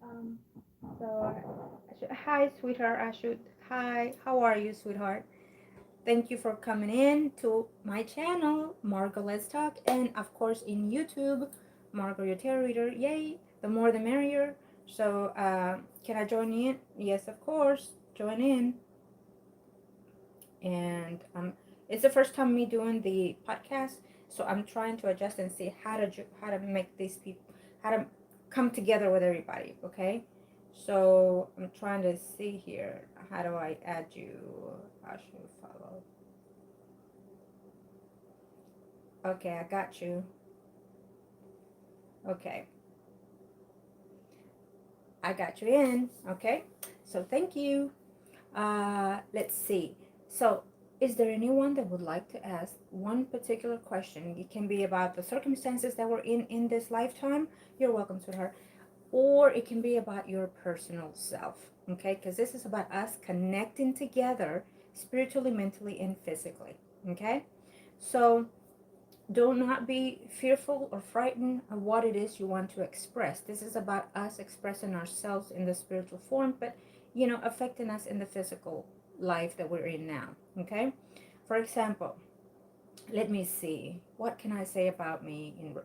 Um, hi, sweetheart. Hi, how are you, sweetheart? Thank you for coming in to my channel, Margo Let's Talk, and of course in YouTube, Margo your tarot reader. Yay! The more the merrier. So, can I join in? Yes, of course. Join in. And it's the first time me doing the podcast, so I'm trying to adjust and see how to make these people how to come together with everybody. Okay, so I'm trying to see here. How do I add you? How should we follow? Okay, I got you. Okay, I got you in. Okay, so thank you. Let's see. So, is there anyone that would like to ask one particular question? It can be about the circumstances that we're in this lifetime. You're welcome, sweetheart. Or it can be about your personal self. Okay, because this is about us connecting together spiritually, mentally, and physically. Okay, so do not be fearful or frightened of what it is you want to express. This is about us expressing ourselves in the spiritual form, but affecting us in the physical life that we're in now. Okay? For example, let me see. What can I say about me in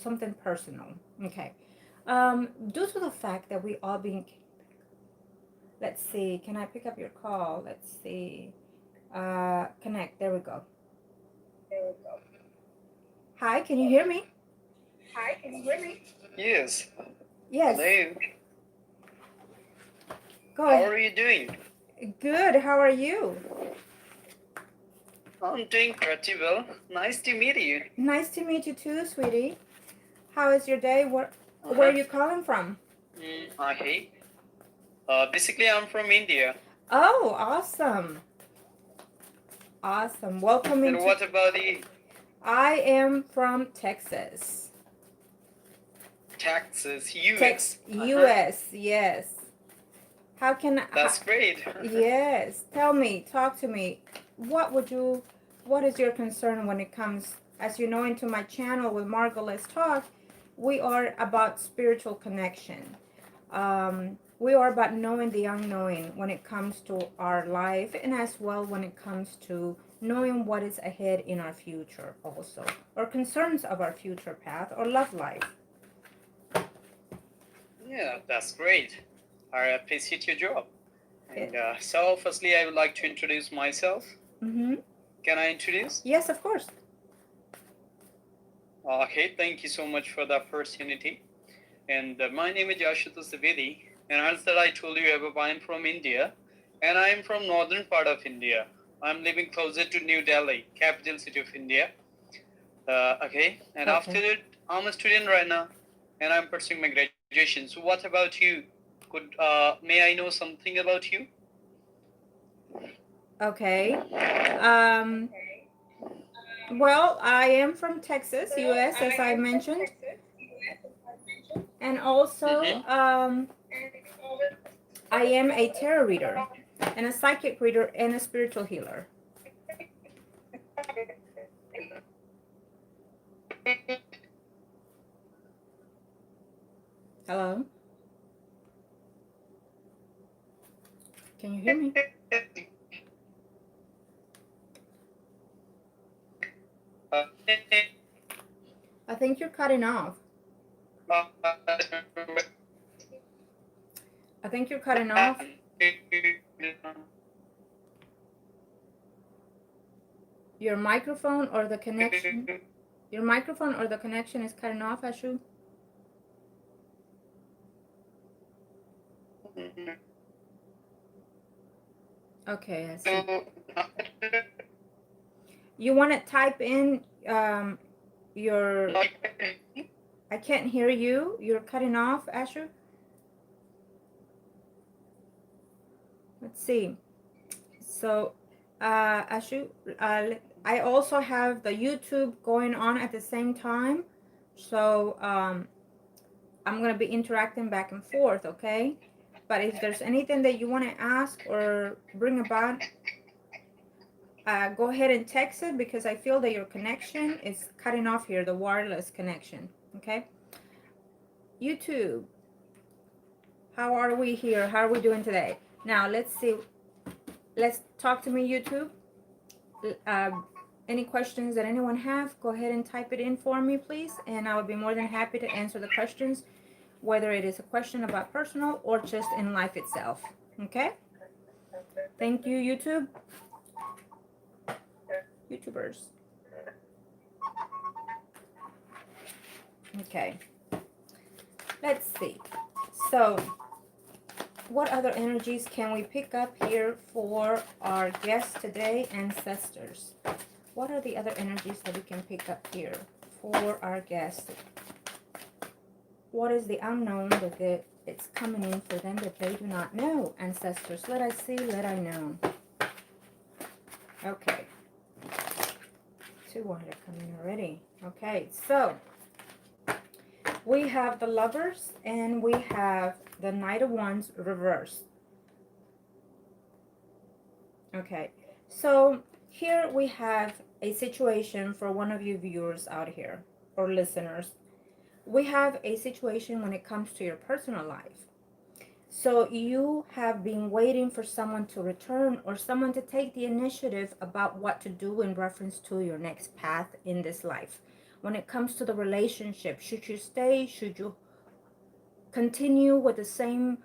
something personal? Okay. Due to the fact that we all being, let's see, can I pick up your call? Let's see. Connect. There we go. Hi, can you hear me? Yes. Yes. Hello. Go How ahead. are you doing? Good. How are you? I'm doing pretty well. Nice to meet you. Nice to meet you too, sweetie. How is your day? Where are Uh-huh. you calling from? Hey. Basically, I'm from India. Oh, awesome. Awesome. Welcome And into. what about you? I am from Texas. Texas, Tex US. US, yes. How can That's great. yes, tell me, talk to me. What would you what is your concern when it comes, as you know, into my channel with Margo Let's Talk, we are about spiritual connection. We are about knowing the unknowing when it comes to our life, and as well when it comes to knowing what is ahead in our future also, or concerns of our future path or love life. Yeah, that's great. I appreciate your job. It, And so, firstly, I would like to introduce myself. mm-hmm. Can I introduce? Yes, of course. Okay, thank you so much for the opportunity. And my name is Ashutosh Savedi. And as that I told you above, I'm from India. And I'm from northern part of India. I'm living closer to New Delhi, capital city of India. Okay. And after Okay. that, I'm a student right now. And I'm pursuing my graduation. So what about you? May I know something about you? Okay. Um, well, I am from Texas, US, as I mentioned, and also Mm-hmm. I am a tarot reader, and a psychic reader, and a spiritual healer. Hello, can you hear me? I think you're cutting off. I think you're cutting off. Your microphone or the connection. Your microphone or the connection is cutting off, Ashu. Okay, I see. You want to type in your. I can't hear you. You're cutting off, Ashu. Let's see. So, Ashu, I also have the YouTube going on at the same time. So, I'm going to be interacting back and forth, okay? But if there's anything that you want to ask or bring about, go ahead and text it because I feel that your connection is cutting off here, the wireless connection, okay? YouTube, how are we here? How are we doing today? Now, let's see. Let's talk to me, YouTube. Uh, any questions that anyone have, go ahead and type it in for me, please. And I would be more than happy to answer the questions, whether it is a question about personal or just in life itself. Okay? Thank you, YouTube. YouTubers. Okay. Let's see. So, what other energies can we pick up here for our guests today, ancestors? What are the other energies that we can pick up here for our guests? What is the unknown that it's coming in for them that they do not know? Ancestors, let us see, let I know. Okay. 2 wanted to come in already. Okay, so we have the Lovers and we have the Knight of Wands reversed. Okay, so here we have a situation for one of you viewers out here or listeners. We have a situation when it comes to your personal life. So you have been waiting for someone to return or someone to take the initiative about what to do in reference to your next path in this life. When it comes to the relationship, should you stay? Should you continue with the same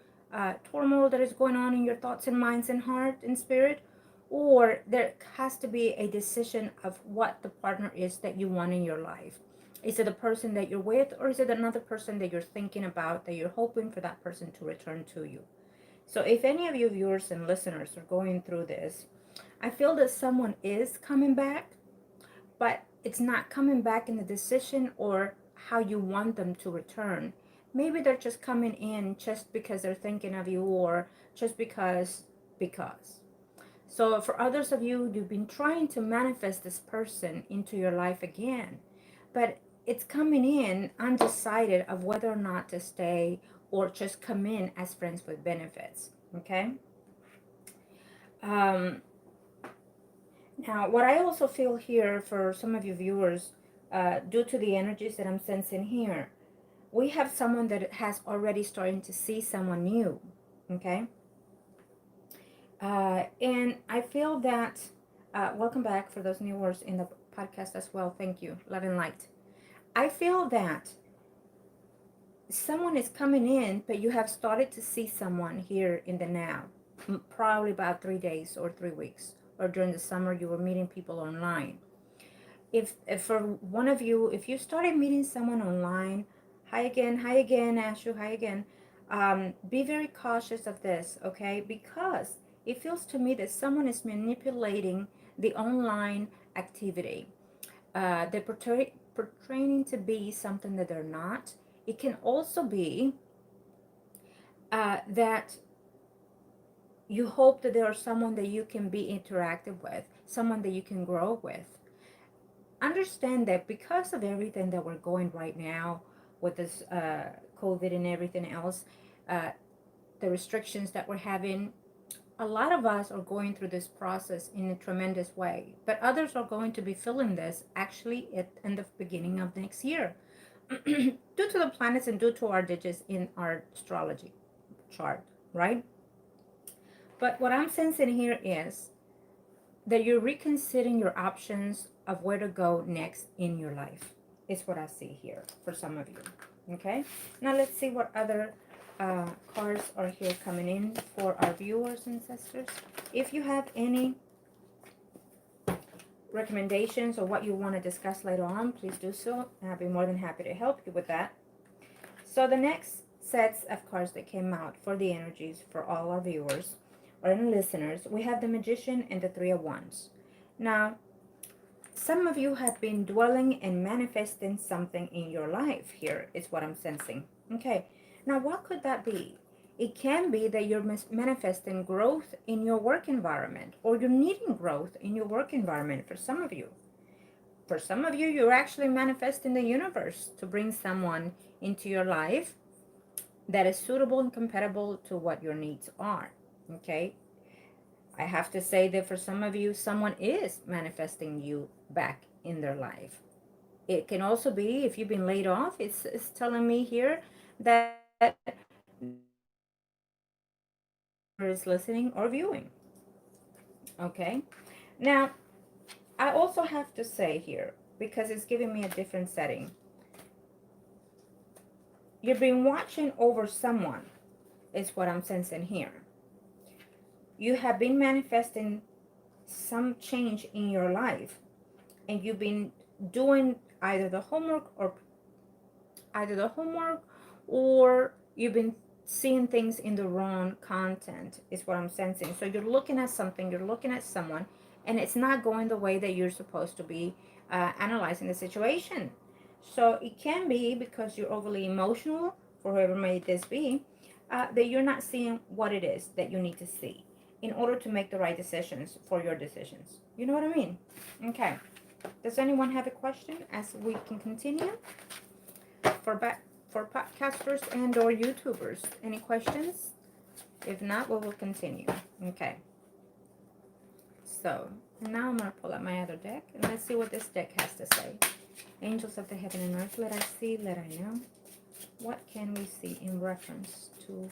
turmoil that is going on in your thoughts and minds and heart and spirit, or there has to be a decision of what the partner is that you want in your life. Is it the person that you're with, or is it another person that you're thinking about, that you're hoping for that person to return to you? So if any of you viewers and listeners are going through this, I feel that someone is coming back, but it's not coming back in the decision or how you want them to return. Maybe they're just coming in just because they're thinking of you, or just because. So for others of you, you've been trying to manifest this person into your life again, but it's coming in undecided of whether or not to stay or just come in as friends with benefits. Okay. Um, Now, what I also feel here for some of you viewers, due to the energies that I'm sensing here, we have someone that has already starting to see someone new. Okay. And I feel that, welcome back for those new viewers in the podcast as well. Thank you. Love and light. I feel that someone is coming in, but you have started to see someone here in the now, probably about 3 days or 3 weeks, or during the summer you were meeting people online. If for one of you, if you started meeting someone online, hi again, Ashu, hi again, be very cautious of this, okay? Because it feels to me that someone is manipulating the online activity. They're portraying to be something that they're not. It can also be that you hope that there is someone that you can be interactive with, someone that you can grow with. Understand that because of everything that we're going right now with this COVID and everything else, uh, the restrictions that we're having, a lot of us are going through this process in a tremendous way, but others are going to be feeling this actually in the beginning of next year due to the planets and due to our digits in our astrology chart, right? But what I'm sensing here is that you're reconsidering your options of where to go next in your life, is what I see here for some of you. Okay, now let's see what other cards are here coming in for our viewers and sisters. If you have any recommendations or what you want to discuss later on, please do so, and I'll be more than happy to help you with that. So the next sets of cards that came out for the energies for all our viewers or listeners, we have the Magician and the Three of Wands. Now, some of you have been dwelling and manifesting something in your life here, is what I'm sensing. Okay, now what could that be? It can be that you're manifesting growth in your work environment, or you're needing growth in your work environment for some of you. For some of you, you're actually manifesting the universe to bring someone into your life that is suitable and compatible to what your needs are. Okay, I have to say that for some of you, someone is manifesting you back in their life. It can also be if you've been laid off, it's telling me here that is listening or viewing. Okay, now I also have to say here, because it's giving me a different setting, you've been watching over someone, is what I'm sensing here. You have been manifesting some change in your life, and you've been doing either the homework or you've been seeing things in the wrong content, is what I'm sensing. So you're looking at something, you're looking at someone, and it's not going the way that you're supposed to be analyzing the situation. So it can be because you're overly emotional, for whoever may this be, that you're not seeing what it is that you need to see in order to make the right decisions for your decisions. You know what I mean? Okay. Does anyone have a question as we can continue? For podcasters and or YouTubers, any questions? If not, we will continue. Okay. So now I'm gonna pull out my other deck and let's see what this deck has to say. Angels of the heaven and earth, let I see, let I know. What can we see in reference to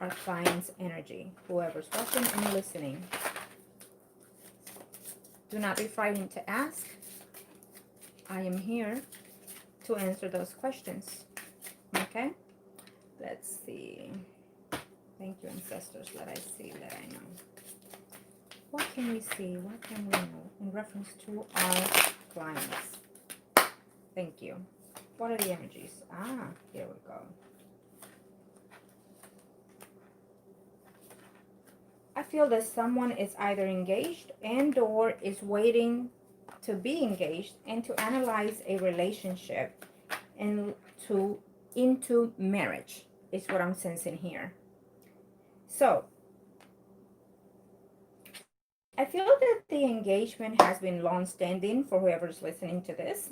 our client's energy? Whoever's watching and listening, do not be frightened to ask. I am here to answer those questions. Okay? Let's see. Thank you, ancestors. Let I see, let I know. What can we see? What can we know in reference to our clients? Thank you. What are the energies? Ah, here we go. I feel that someone is either engaged and or is waiting to be engaged and to analyze a relationship and to into marriage is what I'm sensing here. So I feel that the engagement has been long-standing for whoever's listening to this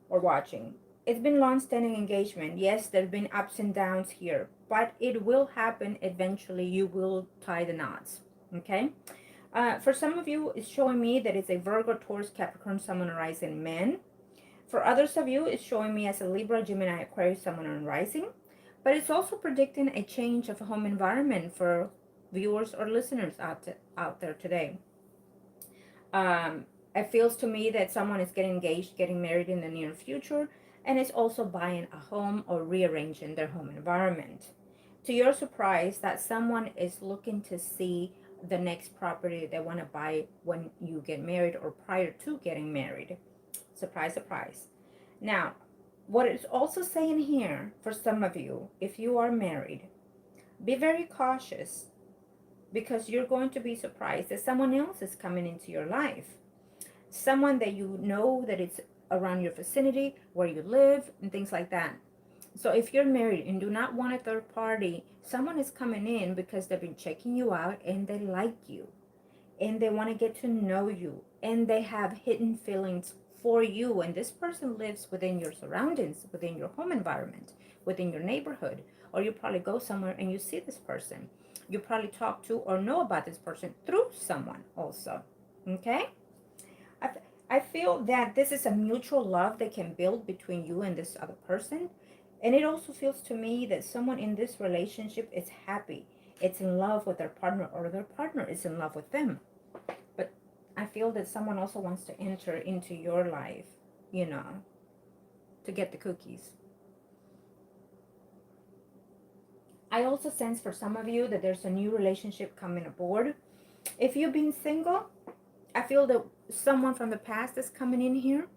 or watching. It's been long-standing engagement. Yes, there have been ups and downs here, but it will happen eventually. You will tie the knots, okay? For some of you, it's showing me that it's a Virgo, Taurus, Capricorn, Sun, Moon, Rising man. For others of you, it's showing me as a Libra, Gemini, Aquarius, Sun, Moon, and Rising. But it's also predicting a change of a home environment for viewers or listeners out there today. It feels to me that someone is getting engaged, getting married in the near future, and is also buying a home or rearranging their home environment. To your surprise, that someone is looking to see the next property they want to buy when you get married or prior to getting married. Surprise, surprise. Now, what it's also saying here for some of you, if you are married, be very cautious because you're going to be surprised that someone else is coming into your life. Someone that you know that it's around your vicinity, where you live, and things like that. So if you're married and do not want a third party, someone is coming in because they've been checking you out and they like you and they want to get to know you and they have hidden feelings for you, and this person lives within your surroundings, within your home environment, within your neighborhood, or you probably go somewhere and you see this person. You probably talk to or know about this person through someone also. Okay, I feel that this is a mutual love that can build between you and this other person. And it also feels to me that someone in this relationship is happy. It's in love with their partner or their partner is in love with them. But I feel that someone also wants to enter into your life, you know, to get the cookies. I also sense for some of you that there's a new relationship coming aboard. If you've been single, I feel that someone from the past is coming in here.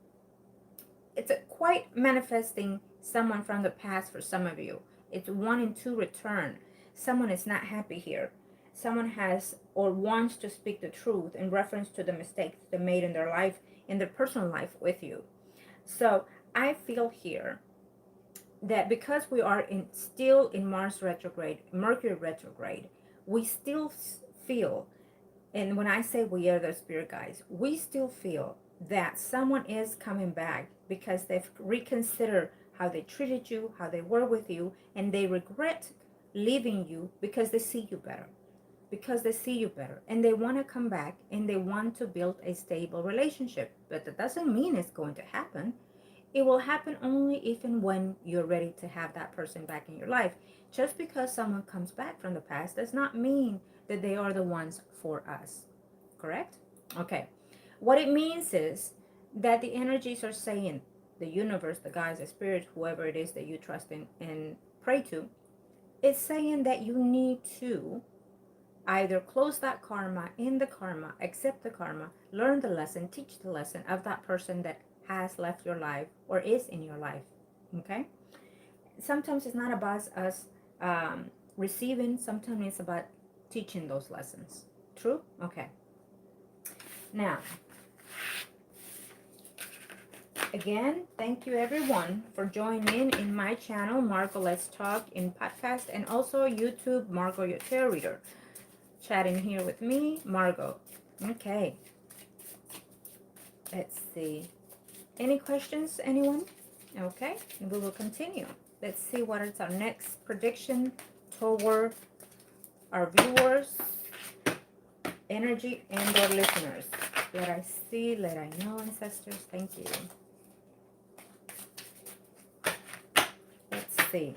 It's quite manifesting someone from the past for some of you. It's wanting to return. Someone is not happy here. Someone has or wants to speak the truth in reference to the mistakes they made in their life, in their personal life with you. So I feel here that because we are still in Mars retrograde, Mercury retrograde, we still feel, and when I say we are the spirit guides, we still feel that someone is coming back because they've reconsidered how they treated you, how they were with you, and they regret leaving you because they see you better. Because they see you better. And they want to come back and they want to build a stable relationship. But that doesn't mean it's going to happen. It will happen only if and when you're ready to have that person back in your life. Just because someone comes back from the past does not mean that they are the ones for us. Correct? Okay. What it means is that the energies are saying, the universe, the guides, the spirit, whoever it is that you trust in and pray to, it's saying that you need to either close that karma, in the karma, accept the karma, learn the lesson, teach the lesson of that person that has left your life or is in your life. Okay? Sometimes it's not about us receiving, sometimes it's about teaching those lessons. True? Okay. Now, again, thank you everyone for joining in my channel, Margo Let's Talk in podcast, and also YouTube, Margo Your Tarot Reader. Chatting here with me, Margo. Okay. Let's see. Any questions, anyone? Okay, we will continue. Let's see what is our next prediction toward our viewers, energy, and our listeners. Let I see, let I know, ancestors. Thank you. Let's see.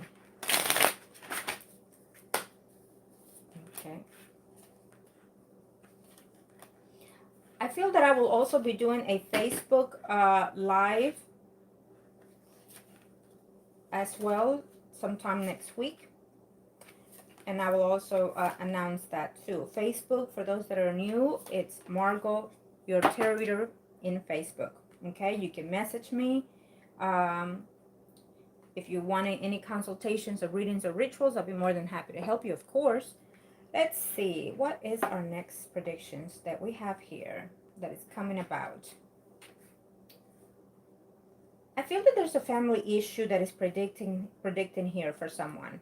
Okay. I feel that I will also be doing a Facebook live as well sometime next week. and I will also announce that too. Facebook, for those that are new, it's Margo, your tarot reader in Facebook. Okay, you can message me. Um, if you want any consultations or readings or rituals, I'll be more than happy to help you, of course. Let's see, what is our next predictions that we have here that is coming about? I feel that there's a family issue that is predicting here for someone.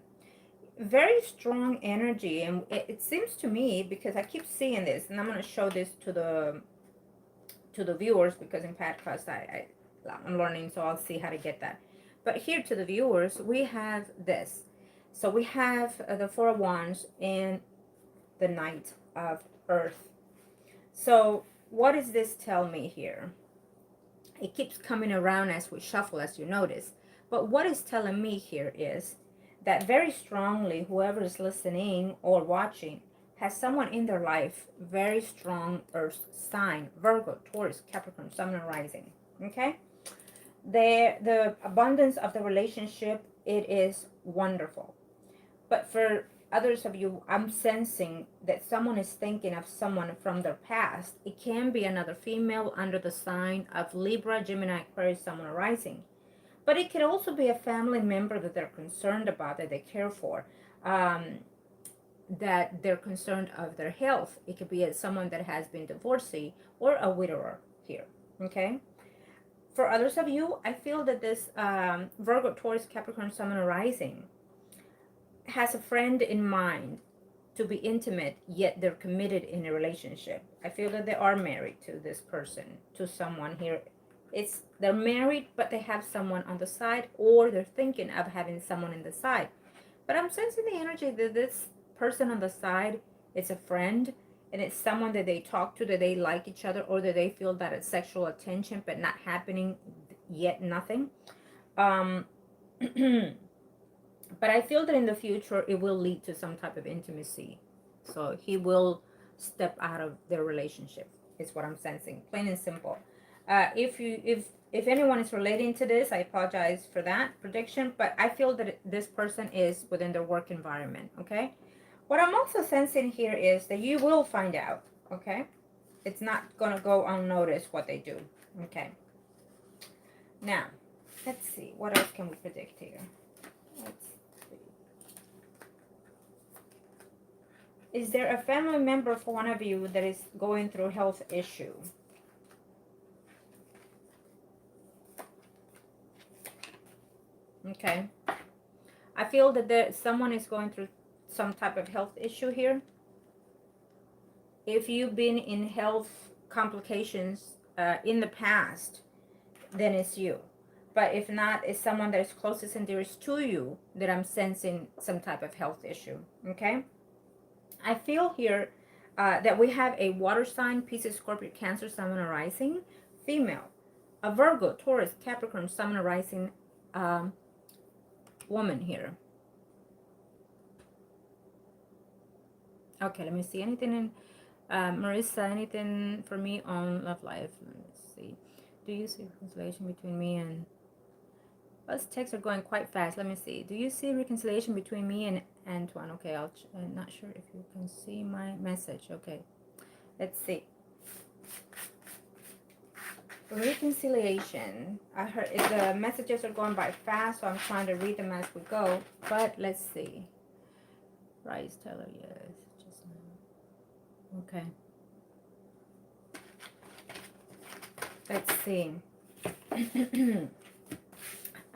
Very strong energy, and it seems to me, because I keep seeing this, and I'm going to show this to the viewers, because in podcast I'm learning, so I'll see how to get that. But here to the viewers, we have this. So we have the Four of Wands and the Knight of Earth. So what does this tell me here? It keeps coming around as we shuffle, as you notice. But what it's telling me here is that very strongly, whoever is listening or watching has someone in their life, very strong earth sign, Virgo, Taurus, Capricorn, Sun and Rising. Okay? The abundance of the relationship, it is wonderful. But for others of you, I'm sensing that someone is thinking of someone from their past. It can be another female under the sign of Libra, Gemini, Aquarius, Sun rising. But it could also be a family member that they're concerned about, that they care for, that they're concerned of their health. It could be someone that has been divorcee or a widower here, okay? For others of you, I feel that this Virgo, Taurus, Capricorn, Sun rising has a friend in mind to be intimate, yet they're committed in a relationship. I feel that they are married to this person, to someone here. They're married, but they have someone on the side, or they're thinking of having someone in the side. But I'm sensing the energy that this person on the side is a friend, and it's someone that they talk to, that they like each other, or that they feel that it's sexual attention, but not happening yet, nothing. But I feel that in the future it will lead to some type of intimacy. So he will step out of their relationship, is what I'm sensing, plain and simple. If anyone is relating to this, I apologize for that prediction, but I feel that this person is within their work environment, okay? What I'm also sensing here is that you will find out, okay? It's not gonna go unnoticed what they do, okay? Now, let's see, what else can we predict here? Let's see. Is there a family member for one of you that is going through health issue? Okay. I feel that someone is going through some type of health issue here. If you've been in health complications in the past, then it's you. But if not, it's someone that is closest and dearest to you that I'm sensing some type of health issue. Okay. I feel here that we have a water sign, Pisces, Scorpio, Cancer, Sun rising, female, a Virgo, Taurus, Capricorn, Sun rising woman here. Okay, let me see. Anything in Marissa, anything for me on love life? Let me see. Do you see reconciliation between me and... Those texts are going quite fast. Let me see. Do you see reconciliation between me and Antoine? Okay, I'm not sure if you can see my message. Okay, let's see. Reconciliation. I heard the messages are going by fast, so I'm trying to read them as we go. But let's see. Bryce Taylor, yes, just now. Okay. Let's see.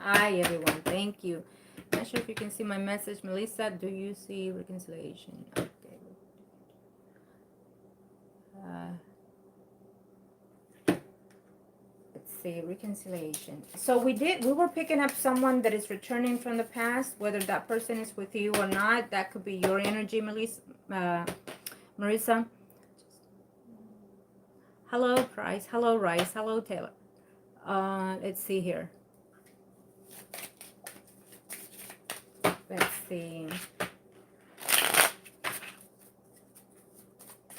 Hi everyone, thank you. Not sure if you can see my message. Melissa, do you see reconciliation? Okay. Let's see, reconciliation. So we were picking up someone that is returning from the past, whether that person is with you or not. That could be your energy, Melissa, Marissa. Hello, Price. Hello, Rice. Hello, Taylor. Let's see here. Let's see.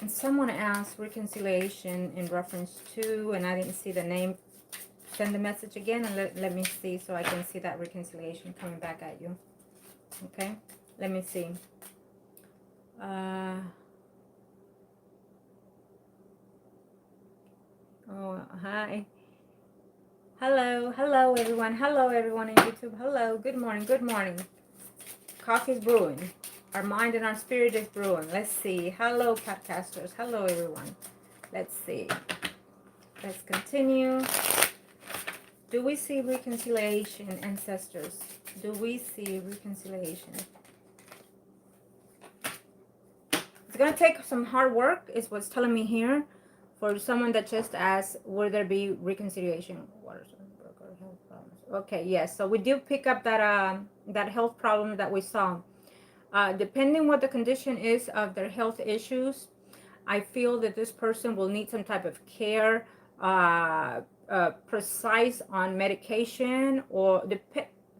And someone asked reconciliation in reference to, and I didn't see the name. Send the message again and let me see so I can see that reconciliation coming back at you. Okay, let me see. Uh, oh, hi. Hello everyone. Hello everyone in YouTube. Hello, good morning, good morning. Coffee is brewing. Our mind and our spirit is brewing. Let's see. Hello, podcasters. Hello, everyone. Let's see. Let's continue. Do we see reconciliation, ancestors? Do we see reconciliation? It's going to take some hard work, is what's telling me here. For someone that just asked, will there be reconciliation? Okay, yes. So we do pick up that health problem that we saw. Depending what the condition is of their health issues, I feel that this person will need some type of care, precise on medication, or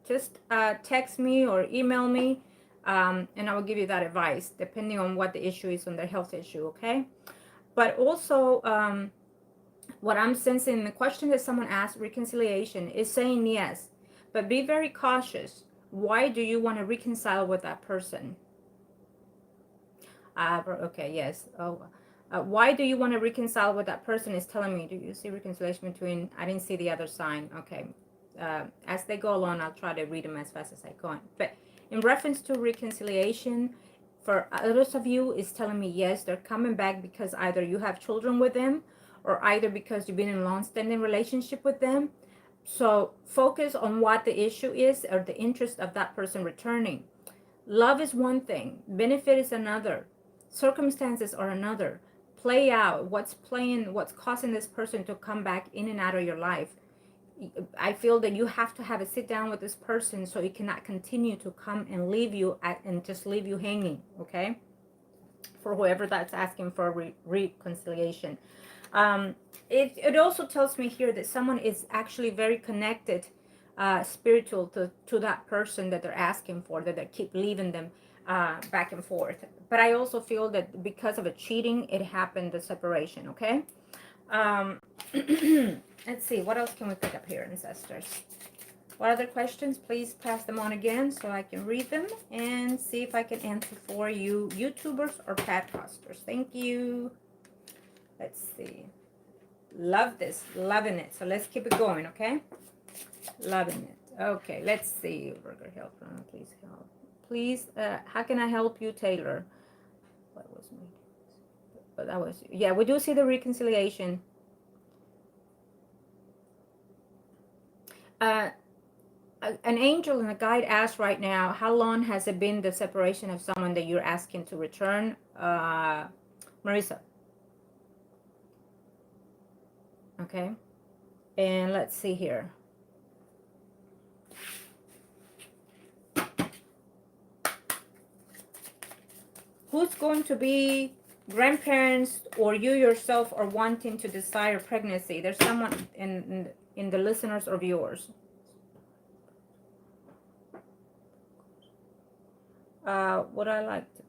just text me or email me, and I will give you that advice depending on what the issue is on their health issue, okay? But also, what I'm sensing, the question that someone asked, reconciliation, is saying yes, but be very cautious. Why do you want to reconcile with that person? Okay, yes. Oh, why do you want to reconcile with that person is telling me. Do you see reconciliation between, I didn't see the other sign. Okay. As they go along, I'll try to read them as fast as I can. But in reference to reconciliation, for others of you, is telling me, yes, they're coming back because either you have children with them or either because you've been in a long-standing relationship with them. So focus on what the issue is or the interest of that person returning. Love is one thing, benefit is another, circumstances are another. Play out what's causing this person to come back in and out of your life. I feel that you have to have a sit down with this person so it cannot continue to come and leave you and just leave you hanging, okay? For whoever that's asking for reconciliation. It also tells me here that someone is actually very connected, spiritual to that person that they're asking for, that they keep leaving them back and forth. But I also feel that because of a cheating, it happened, the separation, okay? Let's see, what else can we pick up here, ancestors? What other questions? Please pass them on again so I can read them and see if I can answer for you, YouTubers or podcasters. Thank you. Let's see. Love this, loving it. So let's keep it going, okay? Loving it. Okay, let's see. Burger help, please help. Please, how can I help you, Taylor? What was me? But that was, yeah, we do see the reconciliation. An angel and a guide asks right now, how long has it been the separation of someone that you're asking to return? Marissa. Okay. And let's see here. Who's going to be grandparents or you yourself are wanting to desire pregnancy? There's someone in the listeners or viewers. Would I like to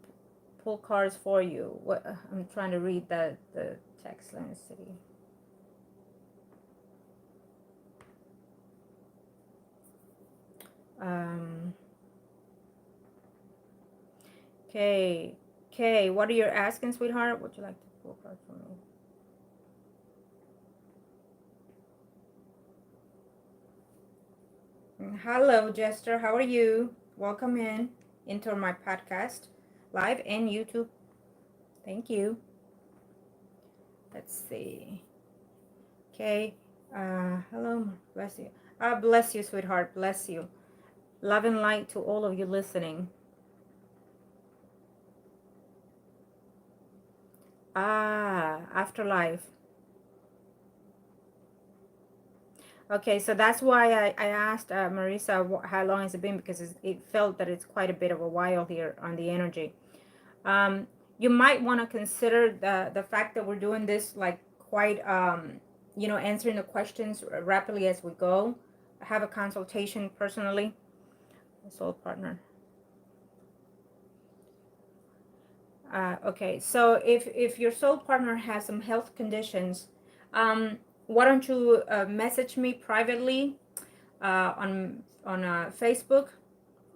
pull cards for you? What I'm trying to read the text. Let me see. Okay. Okay, what are you asking, sweetheart? Would you like to pull cards for me? Hello, Jester. How are you? Welcome into my podcast, live and YouTube. Thank you. Let's see. Okay. Hello. Bless you. Bless you, sweetheart. Bless you. Love and light to all of you listening. Afterlife. Okay, so that's why I asked Marissa how long has it been, because it felt that it's quite a bit of a while here on the energy. You might want to consider the fact that we're doing this like quite, answering the questions rapidly as we go. Have a consultation personally. Soul partner. Okay, so if your soul partner has some health conditions, why don't you message me privately on Facebook,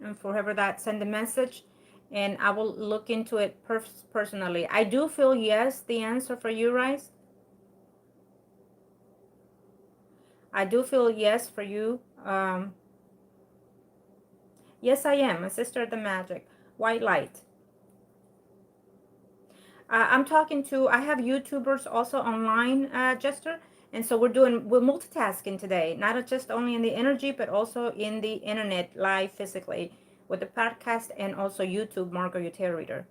and for whoever that, send a message, and I will look into it personally. I do feel yes, the answer for you, Rice. I do feel yes for you. Yes, I am a sister of the magic. White light. I'm talking to, I have YouTubers also online, Jester. And so we're multitasking today, not just only in the energy, but also in the internet live physically with the podcast and also YouTube, Margo, your tarot reader.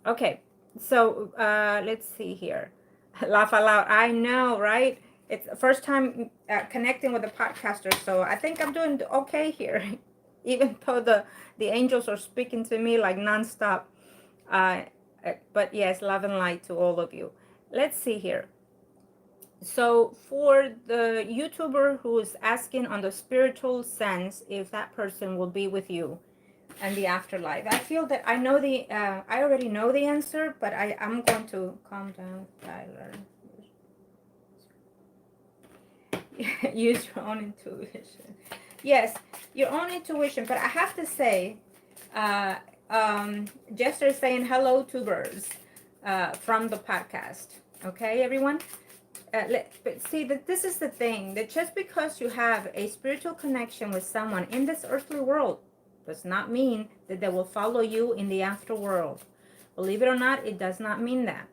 Okay, so let's see here. Laugh out loud. I know, right? It's the first time connecting with a podcaster, so I think I'm doing okay here, even though the angels are speaking to me like nonstop. Uh, but yes, love and light to all of you. Let's see here. So for the YouTuber who is asking on the spiritual sense if that person will be with you and the afterlife, I feel that I know I already know the answer, but I'm going to calm down, Tyler. Use your own intuition. Yes, your own intuition. But I have to say, uh, Jester is saying hello to birds from the podcast. Okay, everyone. But see that this is the thing that just because you have a spiritual connection with someone in this earthly world does not mean that they will follow you in the afterworld. Believe it or not, it does not mean that.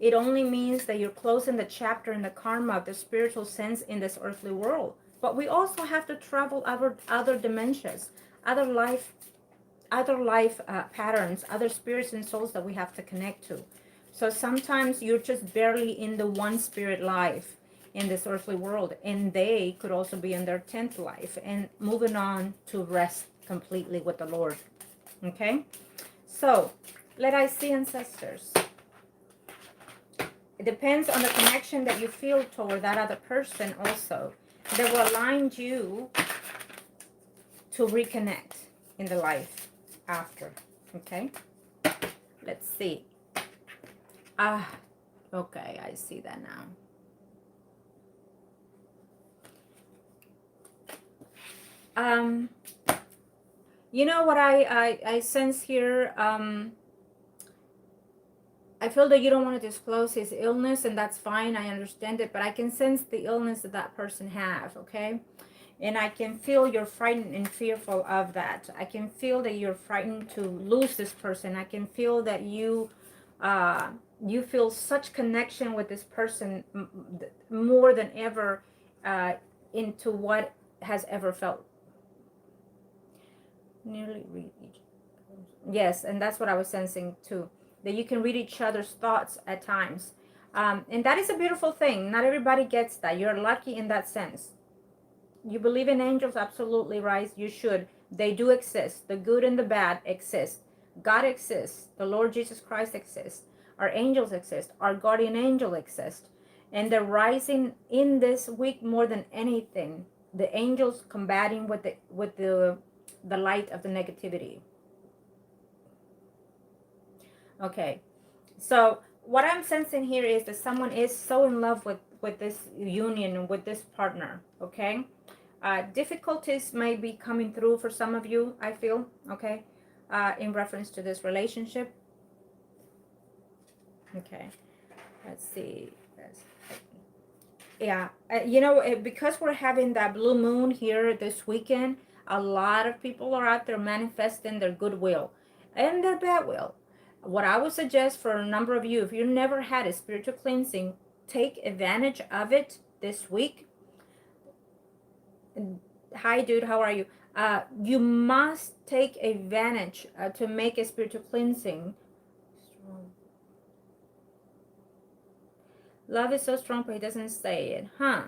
It only means that you're closing the chapter in the karma of the spiritual sense in this earthly world. But we also have to travel other dimensions, other life patterns, other spirits and souls that we have to connect to. So sometimes you're just barely in the one spirit life in this earthly world, and they could also be in their 10th life and moving on to rest completely with the Lord. Okay? So, let I see ancestors. It depends on the connection that you feel toward that other person also. That will align you to reconnect in the life after. Okay? Let's see. Ah, okay, I see that now. Um, you know what I sense here? I feel that you don't want to disclose his illness, and that's fine. I understand it, but I can sense the illness that that person have, okay? And I can feel you're frightened and fearful of that. I can feel that you're frightened to lose this person. I can feel that uh, you feel such connection with this person more than ever uh, into what has ever felt. Nearly read each. Yes, and that's what I was sensing too. That you can read each other's thoughts at times. And that is a beautiful thing. Not everybody gets that. You're lucky in that sense. You believe in angels? Absolutely, right? You should. They do exist. The good and the bad exist. God exists. The Lord Jesus Christ exists. Our angels exist. Our guardian angel exists. And they're rising in this week more than anything. The angels combating with the light of the negativity. Okay. So what I'm sensing here is that someone is so in love with this union, with this partner. Okay. Difficulties may be coming through for some of you, I feel, okay, in reference to this relationship. Okay, let's see. Yeah, because we're having that blue moon here this weekend, a lot of people are out there manifesting their goodwill and their bad will. What I would suggest for a number of you, if you never had a spiritual cleansing, take advantage of it this week. Hi, dude, how are you? You must take advantage to make a spiritual cleansing. Love is so strong, but he doesn't say it, huh?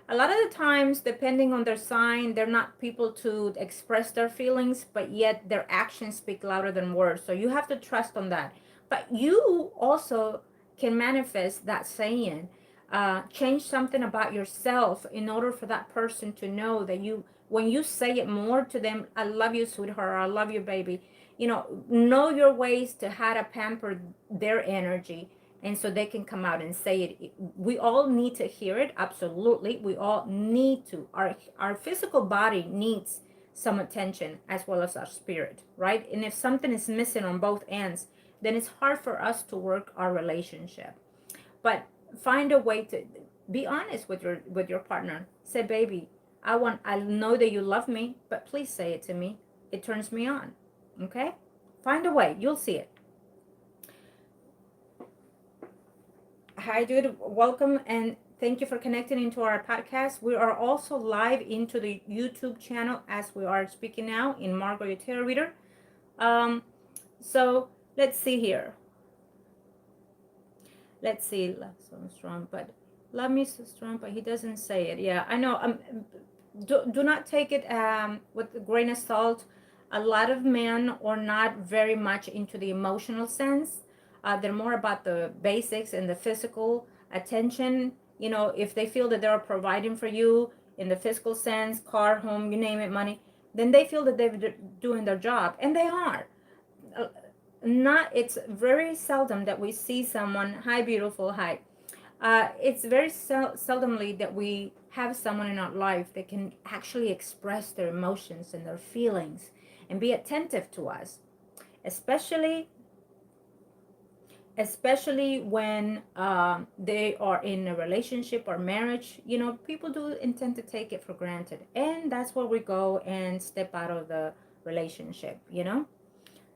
A lot of the times, depending on their sign, they're not people to express their feelings, but yet their actions speak louder than words. So you have to trust on that. But you also can manifest that saying, change something about yourself in order for that person to know that when you say it more to them, I love you, sweetheart, I love you, baby. Know your ways to how to pamper their energy, and so they can come out and say it. We all need to hear it. Absolutely, we all need to. Our physical body needs some attention as well as our spirit, right? And if something is missing on both ends, then it's hard for us to work our relationship. But find a way to be honest with your partner. Say, baby, I know that you love me, but please say it to me. It turns me on. Okay? Find a way. You'll see it. Hi, dude. Welcome and thank you for connecting into our podcast. We are also live into the YouTube channel as we are speaking now in Margo, your tarot reader. So let's see here. Let's see. Love so strong, but love me so strong, but he doesn't say it. Yeah, I know. Do not take it with a grain of salt. A lot of men are not very much into the emotional sense. They're more about the basics and the physical attention. You know, if they feel that they're providing for you in the physical sense, car, home, you name it, money, then they feel that they're doing their job, and they are. Not. It's very seldom that we see someone. Hi, beautiful. Hi. It's very seldomly that we have someone in our life that can actually express their emotions and their feelings and be attentive to us, especially when they are in a relationship or marriage. You know, people do intend to take it for granted, and that's where we go and step out of the relationship, you know.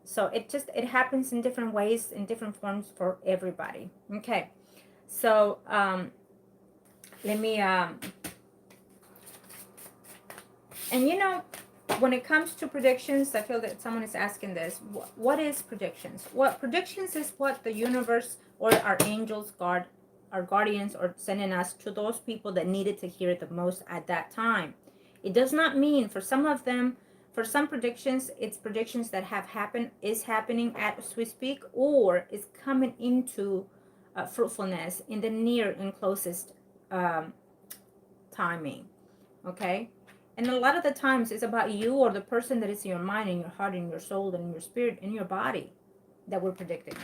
So it happens in different ways, in different forms for everybody. Okay. So let me and you know, when it comes to predictions, I feel that someone is asking this. What is predictions? What predictions is what the universe or our angels, our guardians are sending us to those people that needed to hear it the most at that time. It does not mean for some of them, for some predictions, it's predictions that have happened, is happening as we speak, or is coming into fruitfulness in the near and closest timing. Okay. And a lot of the times it's about you or the person that is in your mind and your heart and your soul and your spirit and your body that we're predicting.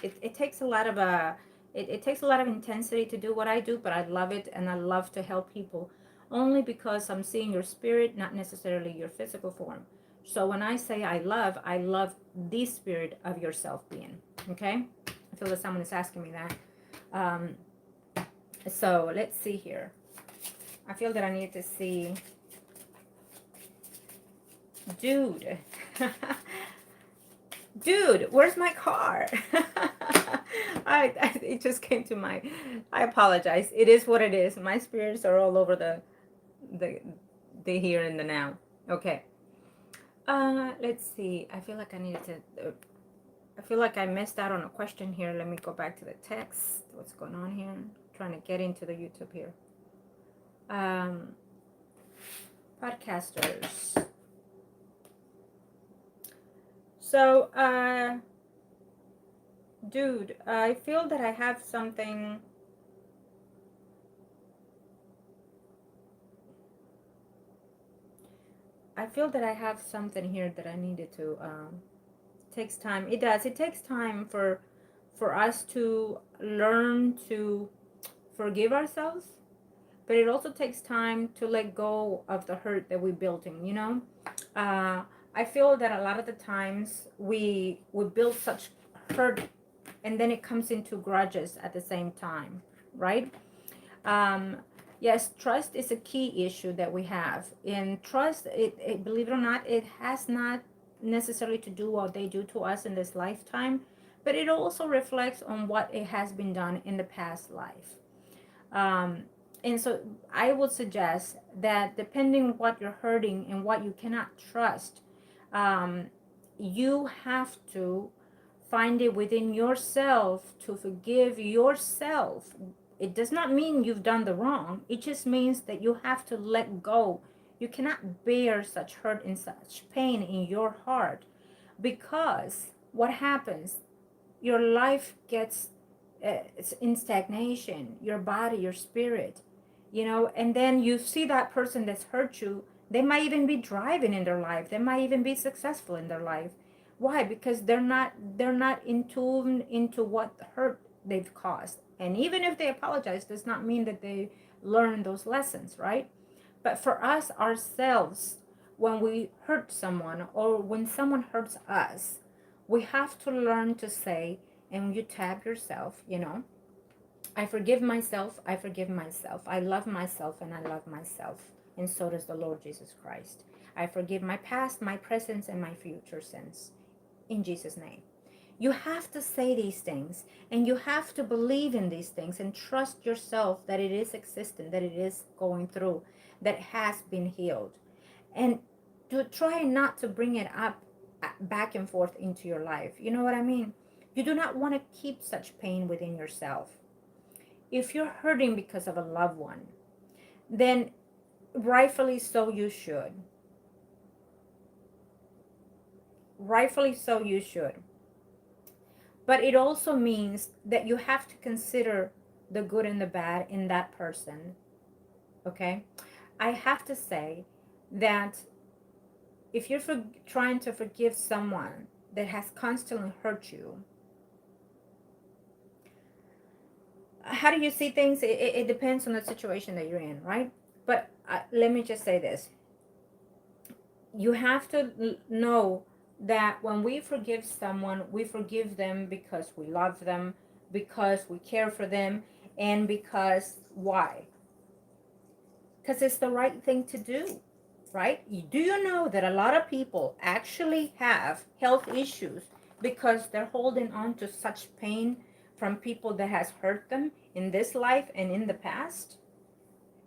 It takes a lot of it takes a lot of intensity to do what I do, but I love it and I love to help people only because I'm seeing your spirit, not necessarily your physical form. So when I say I love the spirit of yourself being. Okay? I feel that someone is asking me that. So let's see here. I feel that I need to see. Dude. Dude, where's my car? It just came to my. I apologize. It is what it is. My spirits are all over the here and the now. Okay. Let's see. I feel like I needed to. I feel like I missed out on a question here. Let me go back to the text. What's going on here? I'm trying to get into the YouTube here. Podcasters. So, dude, I feel that I have something. I feel that I have something here that I needed to. Takes time. It does. It takes time for us to learn to forgive ourselves, but it also takes time to let go of the hurt that we built in. You know, I feel that a lot of the times we build such hurt, and then it comes into grudges at the same time, right? Yes, trust is a key issue that we have. And trust, believe it or not, it has not necessarily to do what they do to us in this lifetime, but it also reflects on what it has been done in the past life. And so I would suggest that depending what you're hurting and what you cannot trust, you have to find it within yourself to forgive yourself. It does not mean you've done the wrong. It just means that you have to let go. You cannot bear such hurt and such pain in your heart, because what happens, your life gets it's in stagnation, your body, your spirit, you know, and then you see that person that's hurt you. They might even be driving in their life. They might even be successful in their life. Why? Because they're not in tune into what hurt they've caused. And even if they apologize, does not mean that they learn those lessons, right? But for us ourselves, when we hurt someone or when someone hurts us, we have to learn to say, and you tap yourself, I forgive myself, I forgive myself. I love myself and I love myself. And so does the Lord Jesus Christ. I forgive my past, my present, and my future sins. In Jesus' name. You have to say these things and you have to believe in these things and trust yourself that it is existent, that it is going through, that it has been healed. And to try not to bring it up back and forth into your life. You know what I mean? You do not want to keep such pain within yourself. If you're hurting because of a loved one, then rightfully so you should. Rightfully so you should. But it also means that you have to consider the good and the bad in that person. Okay? I have to say that if you're trying to forgive someone that has constantly hurt you, how do you see things? It depends on the situation that you're in, right? But let me just say this. You have to know that when we forgive someone, we forgive them because we love them, because we care for them, and because why? Because it's the right thing to do, right? Do you know that a lot of people actually have health issues because they're holding on to such pain from people that has hurt them in this life and in the past?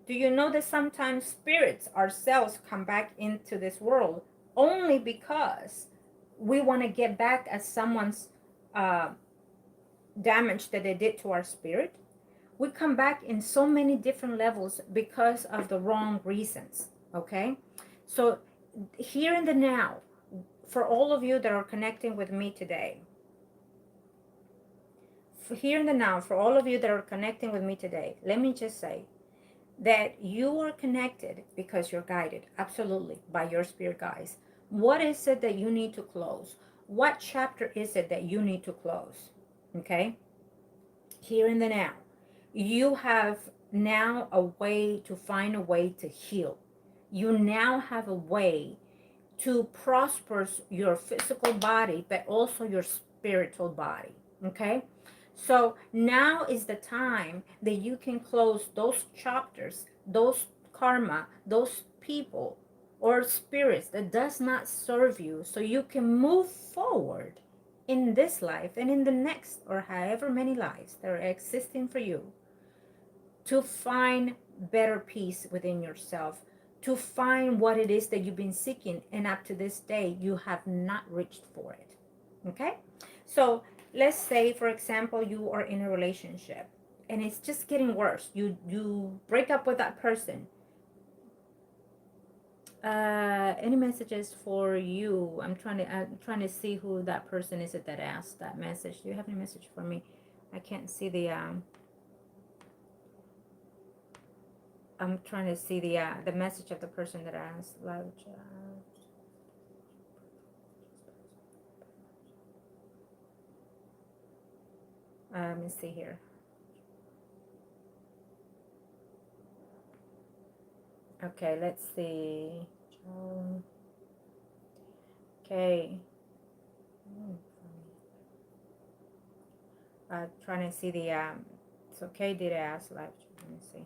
Do you know that sometimes spirits, ourselves, come back into this world only because we want to get back at someone's damage that they did to our spirit? We come back in so many different levels because of the wrong reasons, okay? So here in the now, for all of you that are connecting with me today, here in the now, for all of you that are connecting with me today, let me just say that you are connected because you're guided, absolutely, by your spirit guides. What is it that you need to close? What chapter is it that you need to close? Okay? Here in the now. You have now a way to find a way to heal. You now have a way to prosper your physical body, but also your spiritual body. Okay? So now is the time that you can close those chapters, those karma, those people or spirits that does not serve you, so you can move forward in this life and in the next, or however many lives that are existing for you, to find better peace within yourself, to find what it is that you've been seeking, and up to this day you have not reached for it. Okay? So let's say, for example, you are in a relationship and it's just getting worse. You break up with that person. Any messages for you? I'm trying to see who that person is that asked that message. Do you have any message for me? I can't see the I'm trying to see the message of the person that asked. Let me see here. Okay, let's see. Okay. Trying to see the it's okay. Did I ask live? Let me see.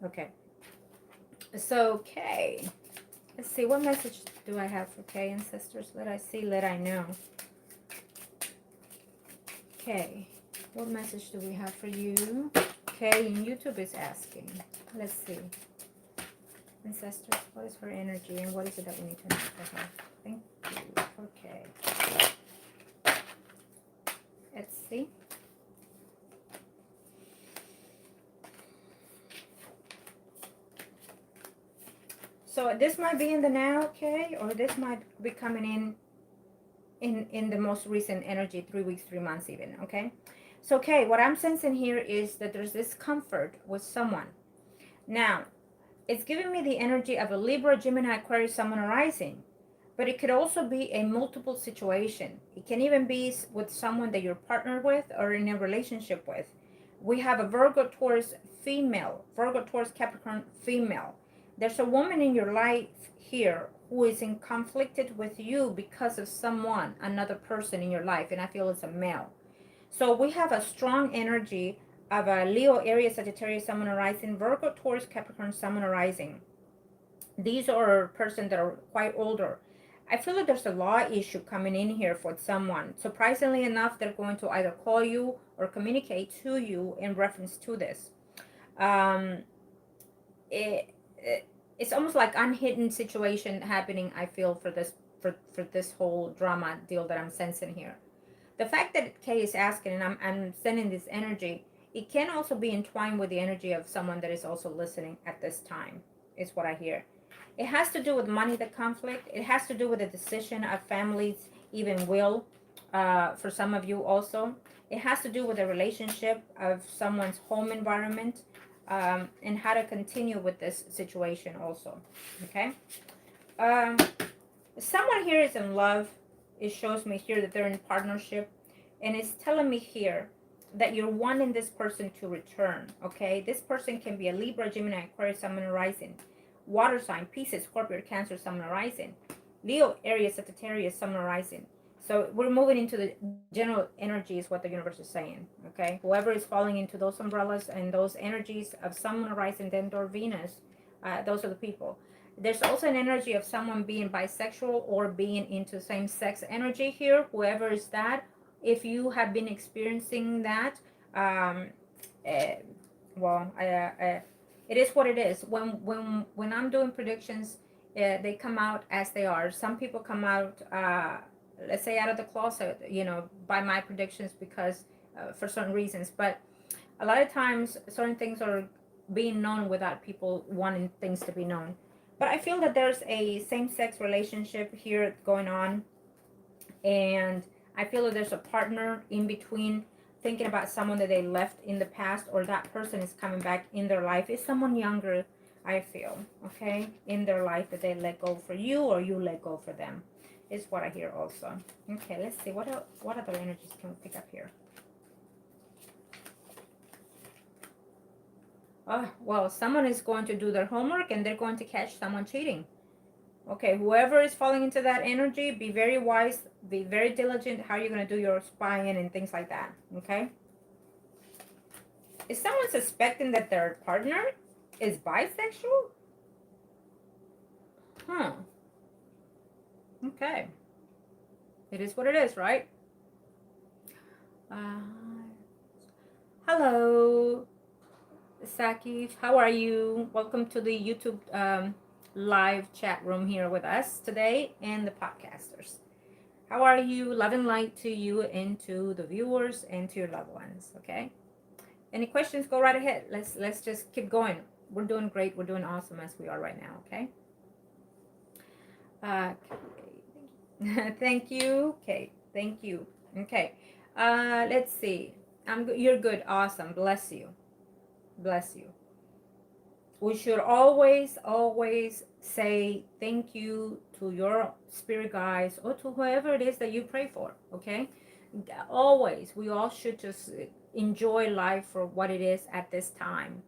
Okay. So okay. Let's see. What message do I have for Kay and sisters? Let I see. Let I know. Okay. What message do we have for you? Kay in YouTube is asking. Let's see. Ancestors, what is her energy and what is it that we need to know for her? Thank you. Okay. Let's see. So this might be in the now, okay? Or this might be coming in the most recent energy, 3 weeks, 3 months even, okay? So, okay, what I'm sensing here is that there's this comfort with someone. Now, it's giving me the energy of a Libra, Gemini, Aquarius, Sun, Moon, Rising. But it could also be a multiple situation. It can even be with someone that you're partnered with or in a relationship with. We have a Virgo Taurus female, Virgo Taurus Capricorn female. There's a woman in your life here who is in conflicted with you because of someone, another person in your life, and I feel it's a male. So we have a strong energy of a Leo, Aries, Sagittarius, Sun, Moon, Rising, Virgo, Taurus, Capricorn, Sun, Moon, Rising. These are persons that are quite older. I feel like there's a law issue coming in here for someone. Surprisingly enough, they're going to either call you or communicate to you in reference to this. Um, it's almost like unhidden situation happening, I feel, for this whole drama deal that I'm sensing here. The fact that Kay is asking, and I'm sending this energy, it can also be entwined with the energy of someone that is also listening at this time, is what I hear. It has to do with money, the conflict. It has to do with the decision of families, even will, for some of you also. It has to do with the relationship of someone's home environment, and how to continue with this situation also, okay? Um, Someone here is in love. It shows me here that they're in partnership, and it's telling me here that you're wanting this person to return, okay? This person can be a Libra, Gemini, Aquarius, Sun, Moon, Rising, water sign, Pisces, Scorpio, Cancer, Sun, Moon, Rising, Leo, Aries, Sagittarius, Sun, Moon, Rising. So we're moving into the general energy is what the universe is saying, okay? Whoever is falling into those umbrellas and those energies of Sun, Moon, Rising, then or Venus, those are the people. There's also an energy of someone being bisexual or being into same-sex energy here, whoever is that. If you have been experiencing that, um, uh, well, it is what it is. When I'm doing predictions, they come out as they are. Some people come out, let's say, out of the closet, by my predictions because for certain reasons. But a lot of times, certain things are being known without people wanting things to be known. But I feel that there's a same-sex relationship here going on, and I feel that there's a partner in between, thinking about someone that they left in the past, or that person is coming back in their life. It's someone younger, I feel, okay, in their life that they let go for you, or you let go for them, is what I hear also. Okay, let's see, what other energies can we pick up here? Oh, well, someone is going to do their homework and they're going to catch someone cheating. Okay, whoever is falling into that energy, be very wise, be very diligent how you're going to do your spying and things like that, okay? Is someone suspecting that their partner is bisexual? Huh. Okay. It is what it is, right? Hello, Sakif. How are you? Welcome to the YouTube live chat room here with us today and the podcasters. How are you? Love and light to you and to the viewers and to your loved ones, okay? Any questions, go right ahead. Let's just keep going. We're doing great. We're doing awesome as we are right now, okay? Thank you. Okay, thank you. Okay, let's see. You're good. Awesome. Bless you. Bless you. We should always say thank you to your spirit guides or to whoever it is that you pray for, okay? Always. We all should just enjoy life for what it is at this time.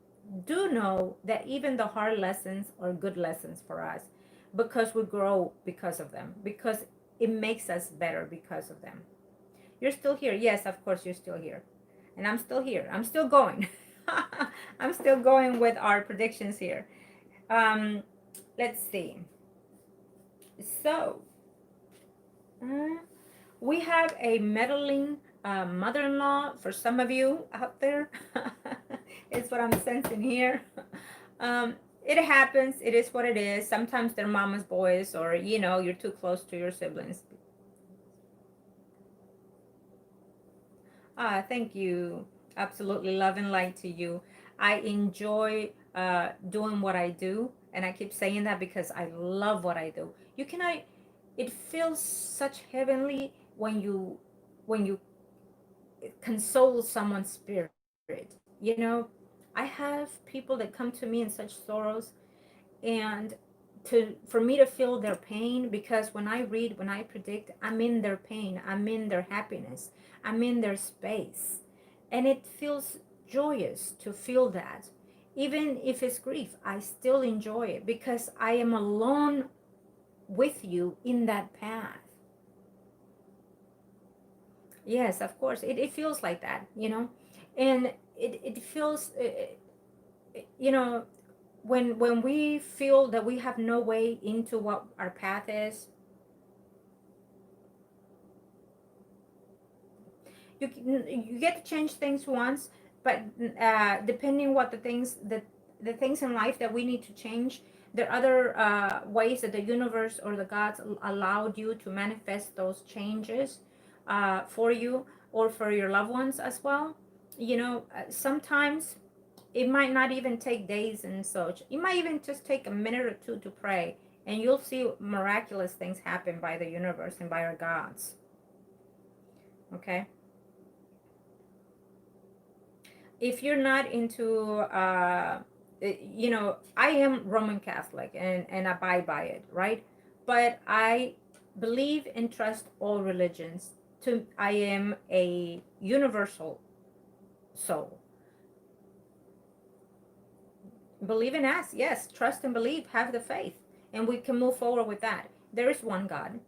Do know that even the hard lessons are good lessons for us, because we grow because of them, because it makes us better because of them. You're still here. Yes, of course you're still here. And I'm still here. I'm still going. I'm still going with our predictions here. Let's see. So, we have a meddling mother-in-law for some of you out there. It's what I'm sensing here. It happens. It is what it is. Sometimes they're mama's boys, or, you're too close to your siblings. Thank you. Absolutely, love and light to you. I enjoy doing what I do, and I keep saying that because I love what I do. It feels such heavenly when you console someone's spirit. I have people that come to me in such sorrows, and for me to feel their pain, because when I read, when I predict, I'm in their pain, I'm in their happiness, I'm in their space, and it feels joyous to feel that. Even if it's grief, I still enjoy it because I am alone with you in that path. Yes, of course. It feels like that, and it feels, you know, when we feel that we have no way into what our path is, you get to change things once, but depending what the things in life that we need to change, there are other ways that the universe or the gods allowed you to manifest those changes for you or for your loved ones as well. Sometimes it might not even take days and such. It might even just take a minute or two to pray, and you'll see miraculous things happen by the universe and by our gods. Okay. If you're not into I am Roman Catholic and abide by it, right? But I believe and trust all religions. I am a universal soul. Believe and ask, yes, trust and believe, have the faith, and we can move forward with that. There is one God.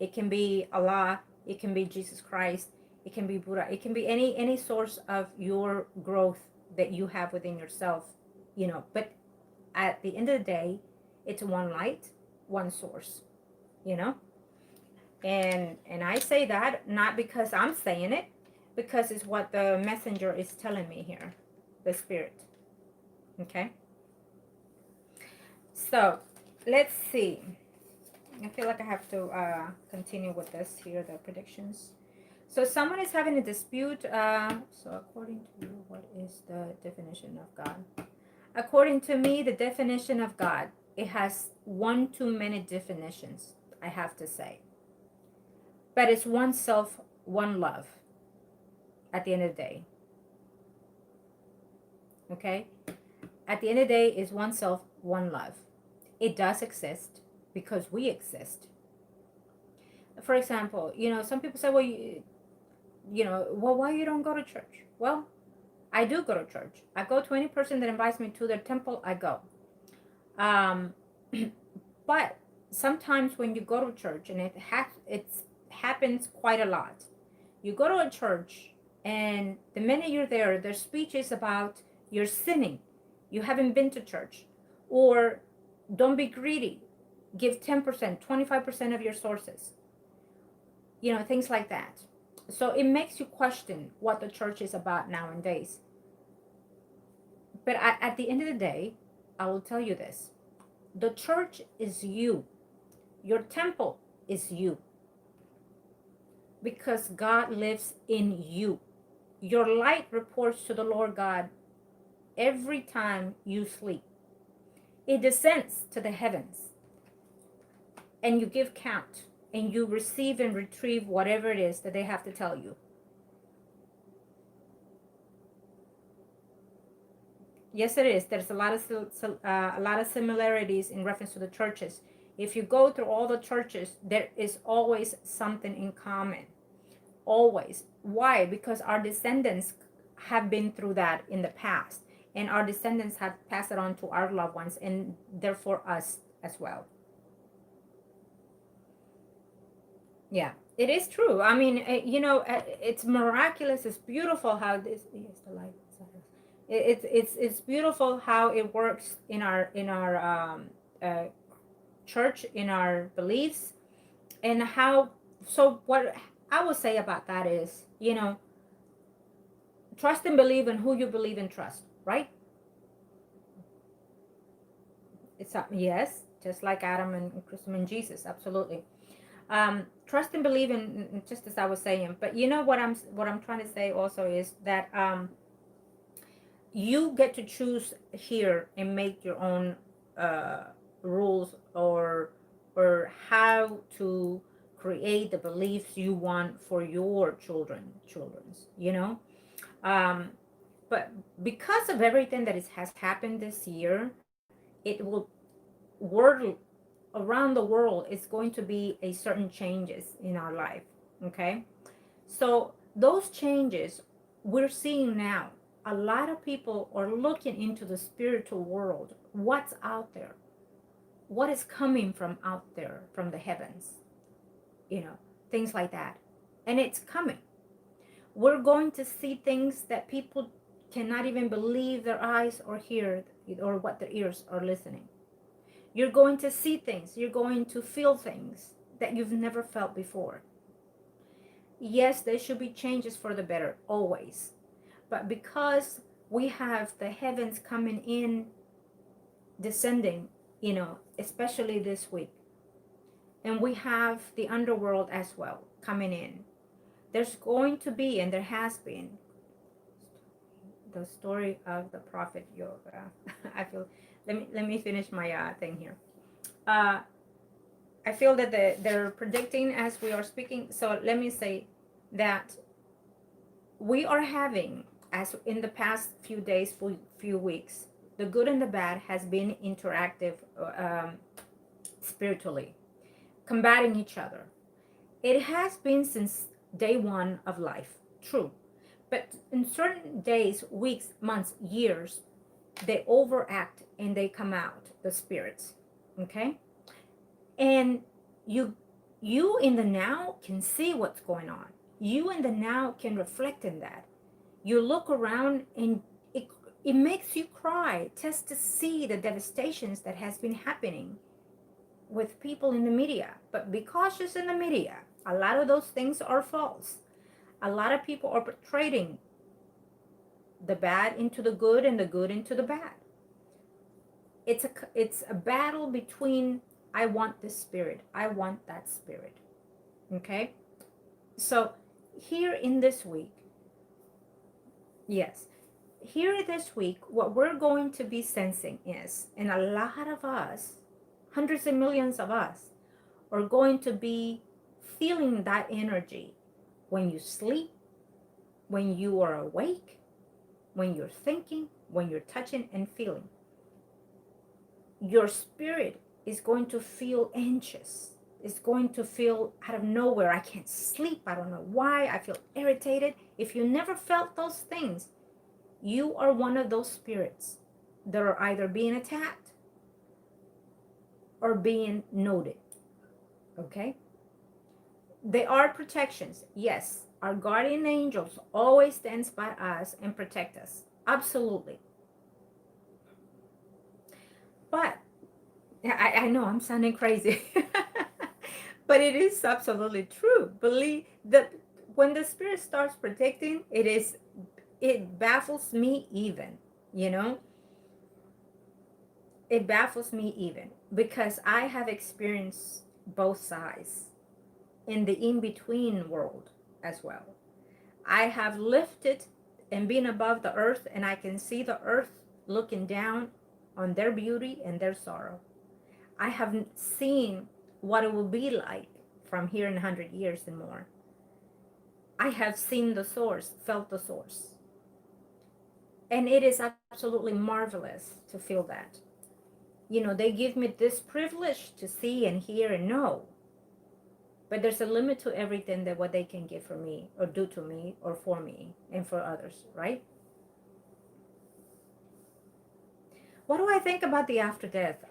It can be Allah, it can be Jesus Christ, it can be Buddha, it can be any source of your growth that you have within yourself, but at the end of the day, it's one light, one source, you know and I say that not because I'm saying it, because it's what the messenger is telling me here, the spirit. Okay, so let's see. I feel like I have to continue with this here, the predictions. So someone is having a dispute. So according to you, what is the definition of God? According to me, the definition of God, it has one too many definitions, I have to say. But it's one self, one love at the end of the day. Okay? At the end of the day, is one self, one love. It does exist because we exist. For example, some people say, well, why you don't go to church? Well, I do go to church. I go to any person that invites me to their temple, I go. But sometimes when you go to church, and it happens quite a lot, you go to a church, and the minute you're there, their speech is about you're sinning, you haven't been to church, or don't be greedy, give 10%, 25% of your sources, things like that. So it makes you question what the church is about nowadays. But at the end of the day, I will tell you this. The church is you. Your temple is you. Because God lives in you. Your light reports to the Lord God every time you sleep. It descends to the heavens. And you give count. And you receive and retrieve whatever it is that they have to tell you. Yes, it is. There's a lot of similarities in reference to the churches. If you go through all the churches, there is always something in common. Always. Why? Because our descendants have been through that in the past, and our descendants have passed it on to our loved ones, and therefore us as well. Yeah, it is true. I mean, it's miraculous. It's beautiful how this. Yes, the light. It's beautiful how it works in our church, in our beliefs, and how. So what I would say about that is, trust and believe in who you believe and trust, right? It's yes, just like Adam and Christ and Jesus, absolutely. Trust and believe in, just as I was saying. But what I'm trying to say also is that you get to choose here and make your own rules or how to create the beliefs you want for your children's. But because of everything that has happened this year, it will world around the world is going to be a certain changes in our life. Okay, so those changes we're seeing now. a lot of people are looking into the spiritual world. What's out there? What is coming from out there, from the heavens? You know, things like that. And it's coming. We're going to see things that people cannot even believe their eyes or hear, or what their ears are listening. You're going to see things. You're going to feel things that you've never felt before. Yes, there should be changes for the better, always. But because we have the heavens coming in, descending, especially this week, and we have the underworld as well coming in, there's going to be, and there has been, the story of the prophet Yoga. I feel, let me finish my thing here. Uh, I feel that they're predicting as we are speaking. So let me say that we are having, as in the past few days, few weeks, the good and the bad has been interactive, spiritually, combating each other. It has been since day one of life, true. But in certain days, weeks, months, years, they overact and they come out, the spirits. Okay? And you you in the now can see what's going on. You in the now can reflect in that. You look around and it makes you cry just to see the devastations that has been happening with people in the media. But be cautious in the media. A lot of those things are false. A lot of people are portraying the bad into the good and the good into the bad. It's a battle between, I want this spirit, I want that spirit. Okay? So here in this week, yes, here this week, what we're going to be sensing is, and a lot of us, hundreds of millions of us, are going to be feeling that energy when you sleep, when you are awake, when you're thinking, when you're touching and feeling. Your spirit is going to feel anxious. It's going to feel out of nowhere, I can't sleep, I don't know why, I feel irritated. If you never felt those things, you are one of those spirits that are either being attacked or being noted. Okay? They are protections. Yes, our guardian angels always stands by us and protect us. Absolutely. But I know I'm sounding crazy. But it is absolutely true. Believe that when the spirit starts protecting, it baffles me even, you know? It baffles me even because I have experienced both sides in the in-between world as well. I have lifted and been above the earth, and I can see the earth looking down on their beauty and their sorrow. I have seen what it will be like from here in 100 years and more. I have seen the source, felt the source. And it is absolutely marvelous to feel that. They give me this privilege to see and hear and know. But there's a limit to everything that what they can give for me or do to me or for me and for others, right? What do I think about the after death?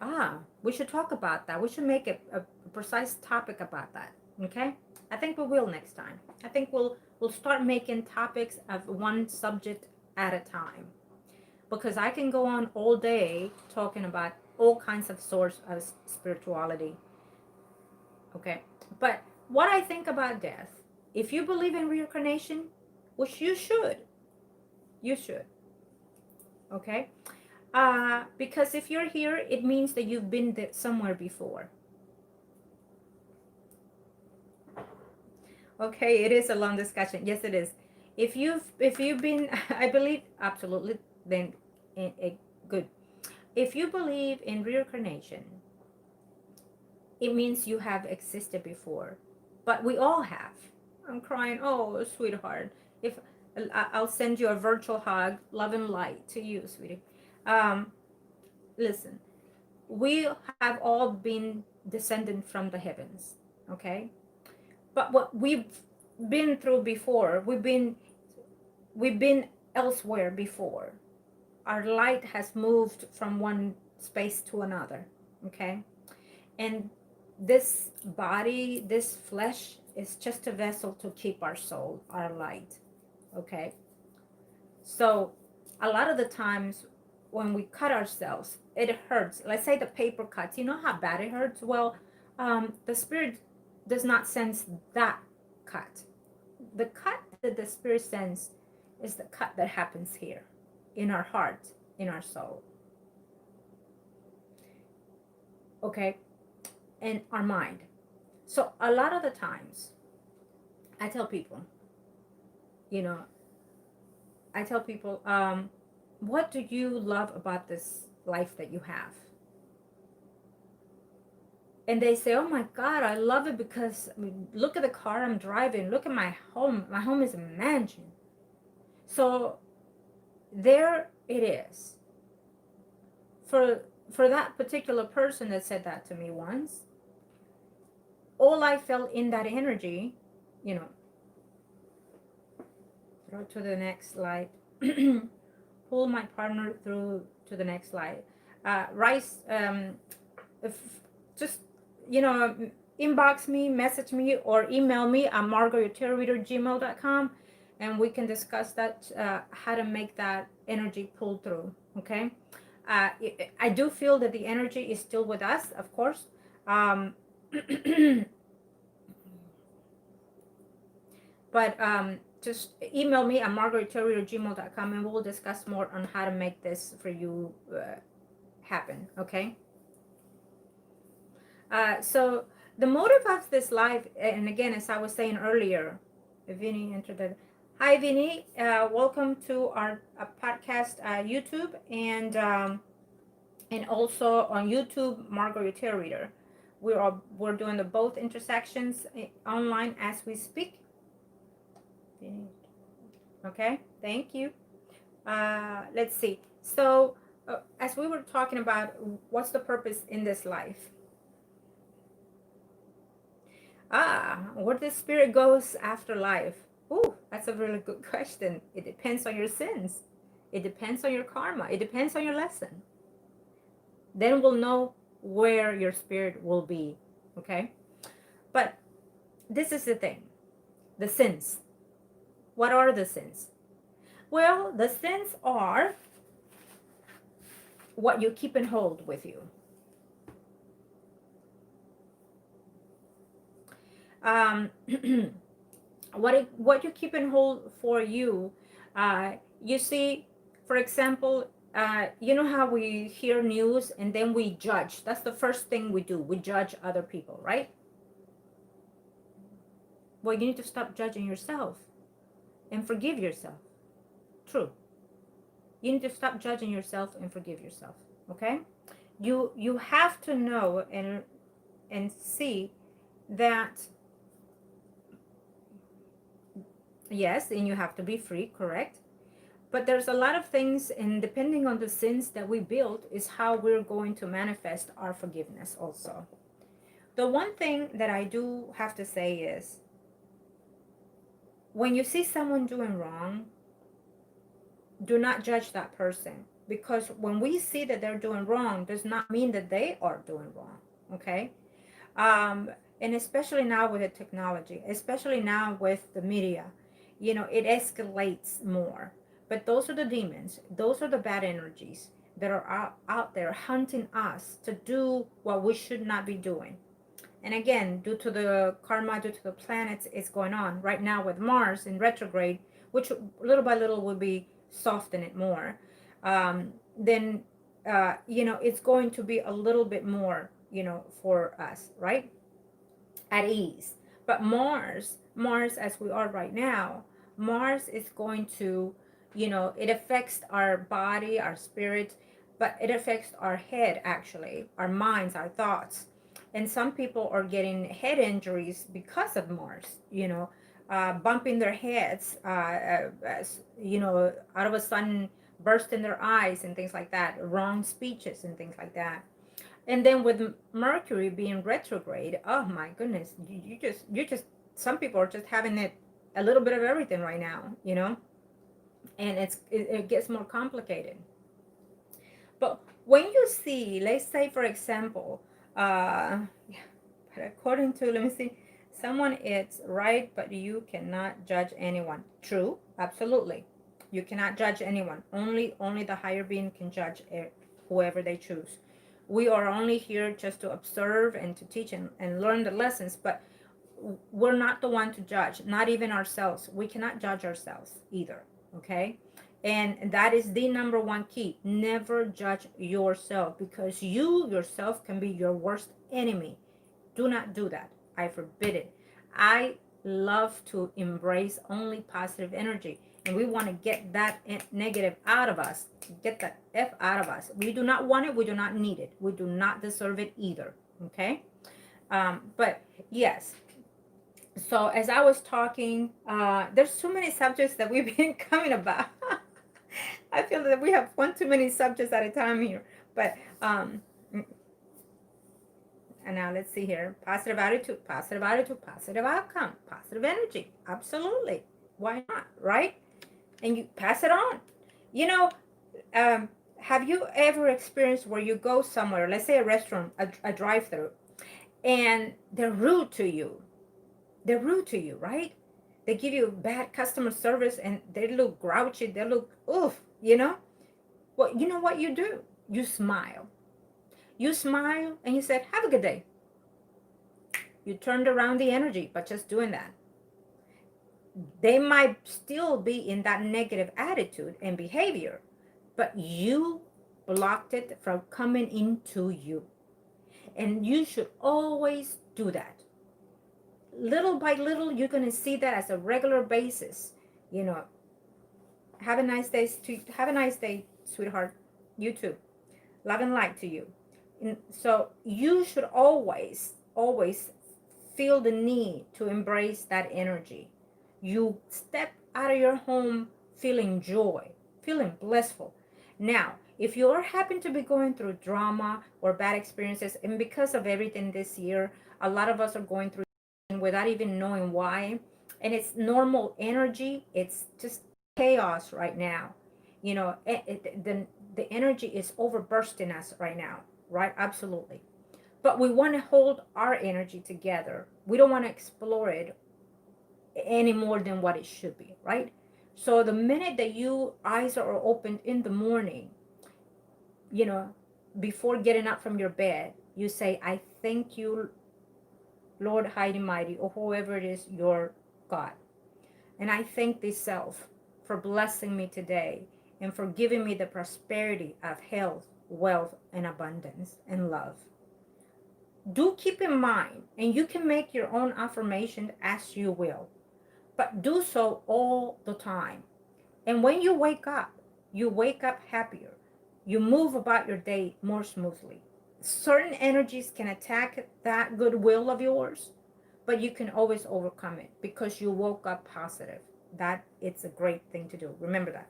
We should talk about that. We should make a precise topic about that. Okay? I think we will next time. I think we'll start making topics of one subject at a time. Because I can go on all day talking about all kinds of source of spirituality. Okay? But what I think about death, if you believe in reincarnation, which you should, okay? Because if you're here, it means that you've been there somewhere before. Okay, it is a long discussion. Yes, it is. If you've been, I believe absolutely. Then, good. If you believe in reincarnation, it means you have existed before. But we all have. I'm crying. Oh, sweetheart. If I'll send you a virtual hug, love and light to you, sweetie. Listen, we have all been descended from the heavens, okay? But what we've been through before, we've been elsewhere before. Our light has moved from one space to another, okay? And this body, this flesh, is just a vessel to keep our soul, our light, okay? So a lot of the times when we cut ourselves, it hurts. Let's say the paper cuts. You know how bad it hurts? Well, the spirit does not sense that cut. The cut that the spirit sends is the cut that happens here in our heart, in our soul, okay, and our mind. So a lot of the times I tell people, you know, I tell people, what do you love about this life that you have? And they say, oh my God, I love it because I mean, look at the car I'm driving. Look at my home. My home is a mansion. So there it is. For that particular person that said that to me once, all I felt in that energy, you know, throw to the next slide, pull my partner through to the next slide. Rice, if, just, you know, inbox me, message me, or email me at margo@gmail.com, and we can discuss that, how to make that energy pull through, okay? I do feel that the energy is still with us, of course. But just email me at margo@gmail.com, and we'll discuss more on how to make this for you happen, okay? So the motive of this live, and again, as I was saying earlier, Vinny entered the. Hi, Vinny. Welcome to our podcast, YouTube, and also on YouTube, Margo your Tarot Reader. We're doing the both intersections online as we speak. Okay, thank you. Let's see. So, as we were talking about, what's the purpose in this life? Where the spirit goes after life? Ooh, that's a really good question. It depends on your sins. It depends on your karma. It depends on your lesson. Then we'll know where your spirit will be. Okay? But this is the thing. The sins. What are the sins? Well, the sins are what you keep and hold with you. What you keep and hold for you. You see, for example, you know how we hear news and then we judge. That's the first thing we do. We judge other people, right? Well, you need to stop judging yourself and forgive yourself. True. You need to stop judging yourself and forgive yourself. Okay? You have to know and see that, yes, and you have to be free, correct? But there's a lot of things, and depending on the sins that we build is how we're going to manifest our forgiveness also. The one thing that I do have to say is, when you see someone doing wrong, do not judge that person, because when we see that they're doing wrong does not mean that they are doing wrong, okay? And especially now with the technology, especially now with the media, you know, it escalates more. But those are the demons, those are the bad energies that are out there hunting us to do what we should not be doing. And again, due to the karma, due to the planets, it's going on right now with Mars in retrograde, which little by little will be soften it more. Then you know, it's going to be a little bit more, you know, for us, right, at ease. But Mars as we are right now, Mars is going to, you know, it affects our body, our spirit, but it affects our head, actually, our minds, our thoughts. And some people are getting head injuries because of Mars, you know, bumping their heads, you know, out of a sudden burst in their eyes and things like that, wrong speeches and things like that. And then with Mercury being retrograde, oh my goodness, you just some people are just having it a little bit of everything right now, you know. and it gets more complicated. But when you see, let's say for example, yeah, but according to, let me see, someone is right, but you cannot judge anyone. True, absolutely. You cannot judge anyone. Only the higher being can judge whoever they choose. We are only here just to observe and to teach and learn the lessons, but we're not the one to judge, not even ourselves. We cannot judge ourselves either. Okay. And that is the number one key. Never judge yourself, because you yourself can be your worst enemy. Do not do that. I forbid it. I love to embrace only positive energy, and we want to get that negative out of us. Get that F out of us. We do not want it. We do not need it. We do not deserve it either. Okay. But yes, so as I was talking, there's so many subjects that we've been coming about. I feel that we have one too many subjects at a time here. But and now let's see here. Positive attitude, positive outcome, positive energy. Absolutely. Why not? Right? And you pass it on. You know, have you ever experienced where you go somewhere, let's say a restaurant, a drive-through, and they're rude to you? They're rude to you, right? They give you bad customer service and they look grouchy. They look, oof, you know? Well, you know what you do? You smile. You smile and you said, have a good day. You turned around the energy by just doing that. They might still be in that negative attitude and behavior, but you blocked it from coming into you. And you should always do that. Little by little, you're going to see that as a regular basis. You know, have a nice day. Have a nice day, sweetheart. You too. Love and light to you. And so you should always, always feel the need to embrace that energy. You step out of your home feeling joy, feeling blissful. Now, if you are happen to be going through drama or bad experiences, and because of everything this year, a lot of us are going through without even knowing why, and it's normal energy. It's just chaos right now. You know, the energy is overbursting us right now, right? Absolutely. But we want to hold our energy together. We don't want to explore it any more than what it should be, right? So the minute that you eyes are opened in the morning, you know, before getting up from your bed, you say, I thank you, Lord High and Mighty, or whoever it is, your God. And I thank this self for blessing me today and for giving me the prosperity of health, wealth, and abundance and love. Do keep in mind, and you can make your own affirmation as you will, but do so all the time. And when you wake up happier. You move about your day more smoothly. Certain energies can attack that goodwill of yours, but you can always overcome it because you woke up positive. That it's a great thing to do. Remember that.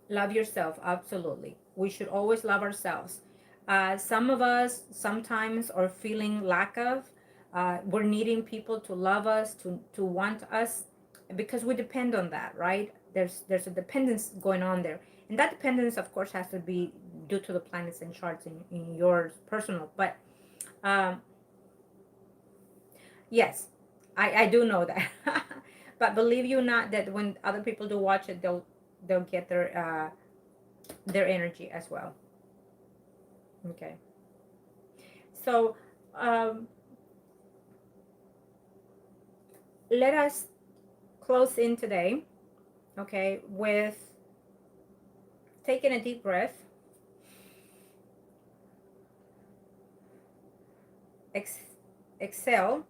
Love yourself, absolutely. We should always love ourselves. Some of us sometimes are feeling lack of. We're needing people to love us, to want us, because we depend on that, right? There's a dependence going on there, and that dependence, of course, has to be due to the planets and charts in yours personal. But um, yes, I do know that. But believe you not, that when other people do watch it, they'll get their energy as well. Okay. So let us close in today, okay, with taking a deep breath, exhale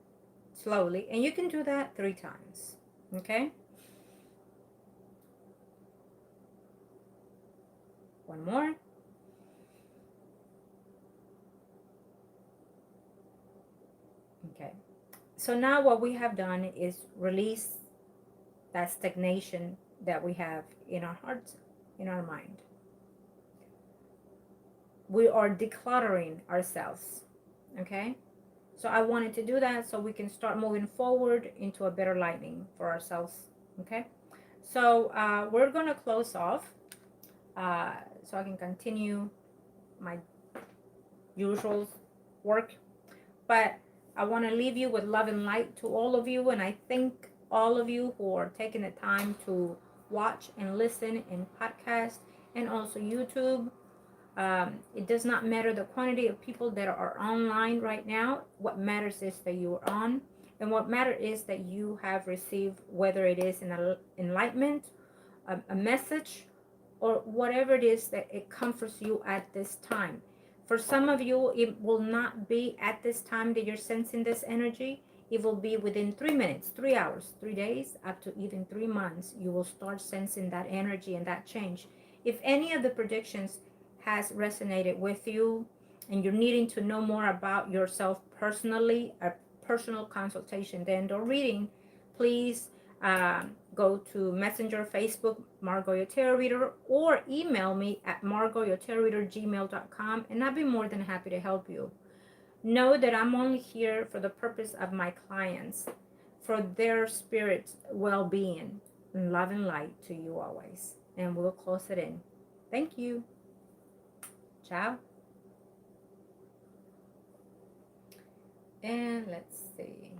slowly, and you can do that 3 times, okay? One more. Okay. So now what we have done is release that stagnation that we have in our hearts, in our mind. We are decluttering ourselves, okay? So I wanted to do that so we can start moving forward into a better lighting for ourselves, okay? So we're gonna close off so I can continue my usual work. But I want to leave you with love and light to all of you. And I thank all of you who are taking the time to watch and listen in podcast and also YouTube. It does not matter the quantity of people that are online right now. What matters is that you are on. And what matters is that you have received, whether it is an enlightenment, a message, or whatever it is that it comforts you at this time. For some of you, it will not be at this time that you're sensing this energy. It will be within 3 minutes, 3 hours, 3 days, up to even 3 months. You will start sensing that energy and that change. If any of the predictions has resonated with you and you're needing to know more about yourself personally, a personal consultation, then the reading, please go to Messenger, Facebook, Margo Your Tarot Reader, or email me at margoyourtarotreader@gmail.com, and I'll be more than happy to help you. Know that I'm only here for the purpose of my clients, for their spirit well-being, and love and light to you always. And we'll close it in. Thank you. Ciao. And let's see.